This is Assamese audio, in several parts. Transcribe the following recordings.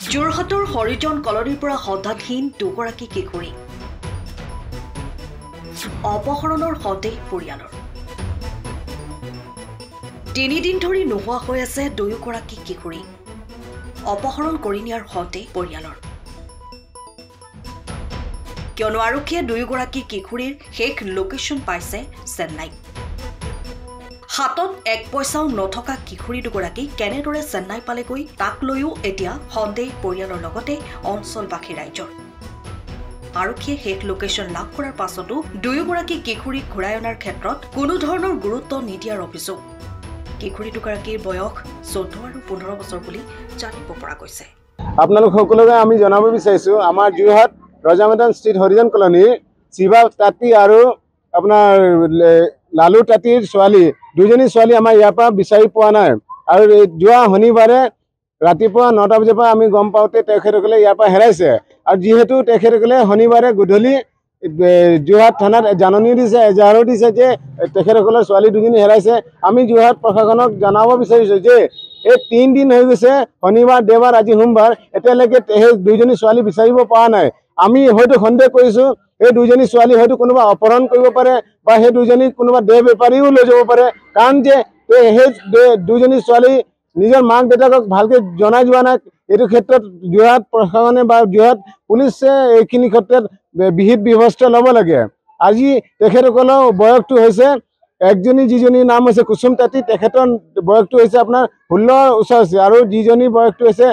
যোৰহাটৰ হৰিজন কলনীৰ পৰা সন্ধানহীন দুগৰাকী কিশোৰী অপহৰণৰ সন্দেহ পৰিয়ালৰ 3 দিন ধৰি নোহোৱা হৈ আছে দুয়োগৰাকী কিশোৰী অপহৰণ কৰি নিয়াৰ সন্দেহ পৰিয়ালৰ কিয়নো আৰক্ষীয়ে দুয়োগৰাকী কিশোৰীৰ শেষ লোকেশ্যন পাইছে চেন্নাই হাতত এক পইচাও নথকা কিশোৰী দুগৰাকী কেনেদৰে চেন্নাই পালেগৈ তাক লৈও এতিয়া সন্দেহ পৰিয়ালৰ লগতে অঞ্চলবাসী ৰাইজৰ আৰক্ষীয়ে শেষ লোকেশ্যন লাভ কৰাৰ পাছতো দুয়োগৰাকী কিশোৰীক ঘূৰাই অনাৰ ক্ষেত্ৰত কোনো ধৰণৰ গুৰুত্ব নিদিয়াৰ অভিযোগ কিশোৰী দুগৰাকীৰ বয়স 14 আৰু 15 বছৰ বুলি জানিব পৰা গৈছে আপোনালোক সকলোকে আমি জনাব বিচাৰিছো আমাৰ যোৰহাট ৰজামেদান ষ্ট্ৰীট হৰিজন কলনী শিৱা তাঁতী আৰু আপোনাৰ লালু তাঁতীৰ ছোৱালী দুজনী ছোৱালী আমাৰ ইয়াৰ পৰা বিচাৰি পোৱা নাই আৰু যোৱা শনিবাৰে ৰাতিপুৱা 9টা বজাৰ পৰা আমি গম পাওঁতে তেখেতসকলে ইয়াৰ পৰা হেৰাইছে আৰু যিহেতু তেখেতসকলে শনিবাৰে গধূলি যোৰহাট থানাত জাননী দিছে এজাহাৰো দিছে যে তেখেতসকলৰ ছোৱালী দুজনী হেৰাইছে আমি যোৰহাট প্ৰশাসনক জনাব বিচাৰিছো যে এই 3 দিন হৈ গৈছে শনিবাৰ দেওবাৰ আজি সোমবাৰ এতিয়ালৈকে সেই দুইজনী ছোৱালী বিচাৰিব পৰা নাই আমি হয়তো সন্দেহ কৰিছো এই দুইজনী ছোৱালী হয়তো কোনোবা অপহৰণ কৰিব পাৰে বা সেই দুইজনী কোনোবা দেহ বেপাৰীও লৈ যাব পাৰে কাৰণ যে সেই দুইজনী ছোৱালী নিজৰ মাক দেউতাকক ভালকে জনাই যোৱা নাই এইটো ক্ষেত্ৰত যোৰহাট প্ৰশাসনে বা যোৰহাট পুলিচে এইখিনি ক্ষেত্ৰত বিহিত ব্যৱস্থা ল'ব লাগে আজি তেখেতসকলৰ বয়সটো হৈছে একজনী যিজনীৰ নাম হৈছে কুসুম তাঁতী তেখেতৰ বয়সটো হৈছে আপোনাৰ 16 ওচৰ আছে আৰু যিজনীৰ বয়সটো হৈছে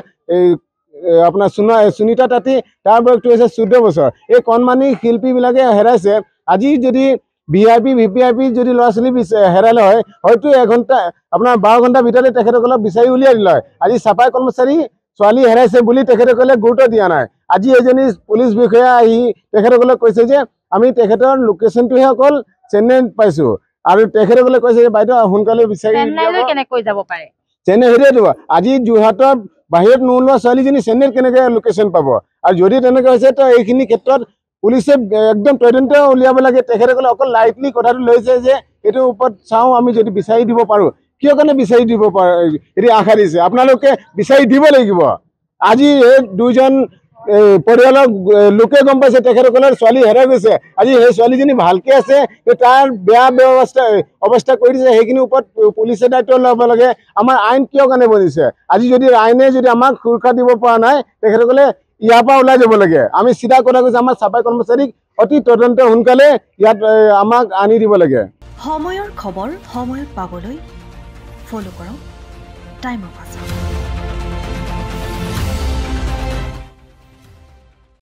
আপোনাৰ সুনিতা তাঁতী তাৰ বয়সটো হৈছে 14 বছৰ এই কণমানি শিল্পীবিলাকে হেৰাইছে আজি যদি ভিআইপি ভিপিআইপি যদি ল'ৰা ছোৱালী হেৰালে হয় হয়তো এঘণ্টা আপোনাৰ 12 ঘণ্টাৰ ভিতৰতে তেখেতসকলক বিচাৰি উলিয়াই দিলে হয় আজি চাফাই কৰ্মচাৰী ছোৱালী হেৰাইছে বুলি তেখেতসকলে গুৰুত্ব দিয়া নাই আজি এজনী পুলিচ বিষয়া আহি তেখেতসকলক কৈছে যে আমি তেখেতৰ লোকেশ্যনটোহে অকল চেন্নাইত পাইছো আৰু তেখেতসকলে কৈছে যে বাইদেউ সোনকালে বিচাৰি চেন্নাইলৈ কেনেকৈ যাব পাৰে চেন্নাই হেৰিয়ে দিব আজি যোৰহাটৰ বাহিৰত নোলোৱা ছোৱালীজনী চেন্নাইত কেনেকৈ লোকেশ্যন পাব আৰু যদি তেনেকৈ হৈছে তো এইখিনি ক্ষেত্ৰত পুলিচে একদম তদন্ত উলিয়াব লাগে তেখেতসকলে অকল লাইটলি কথাটো লৈছে যে এইটোৰ ওপৰত চাওঁ আমি যদি বিচাৰি দিব পাৰোঁ কিয় কাৰণে বিচাৰি দিব পাৰোঁ এটি আশা দিছে আপোনালোকে বিচাৰি দিব লাগিব আজি এই দুজন পৰিয়ালৰ লোকে গম পাইছে তেখেতসকলৰ ছোৱালী হেৰাই গৈছে আজি সেই ছোৱালীজনী ভালকে আছে তাৰ বেয়া অৱস্থা কৰি দিছে সেইখিনিৰ ওপৰত পুলিচে দায়িত্ব ল'ব লাগে আমাৰ আইন কিয় কাৰণে বনিছে আজি যদি আইনে যদি আমাক সুৰক্ষা দিব পৰা নাই তেখেতসকলে ইয়াৰ পৰা ওলাই যাব লাগে আমি চিধা কথা কৈছো আমাৰ চাফাই কৰ্মচাৰীক অতি তদন্ত সোনকালে ইয়াত আমাক আনি দিব লাগে সময়ৰ খবৰ সময়ত পাবলৈ ফলো কৰক টাইম অফ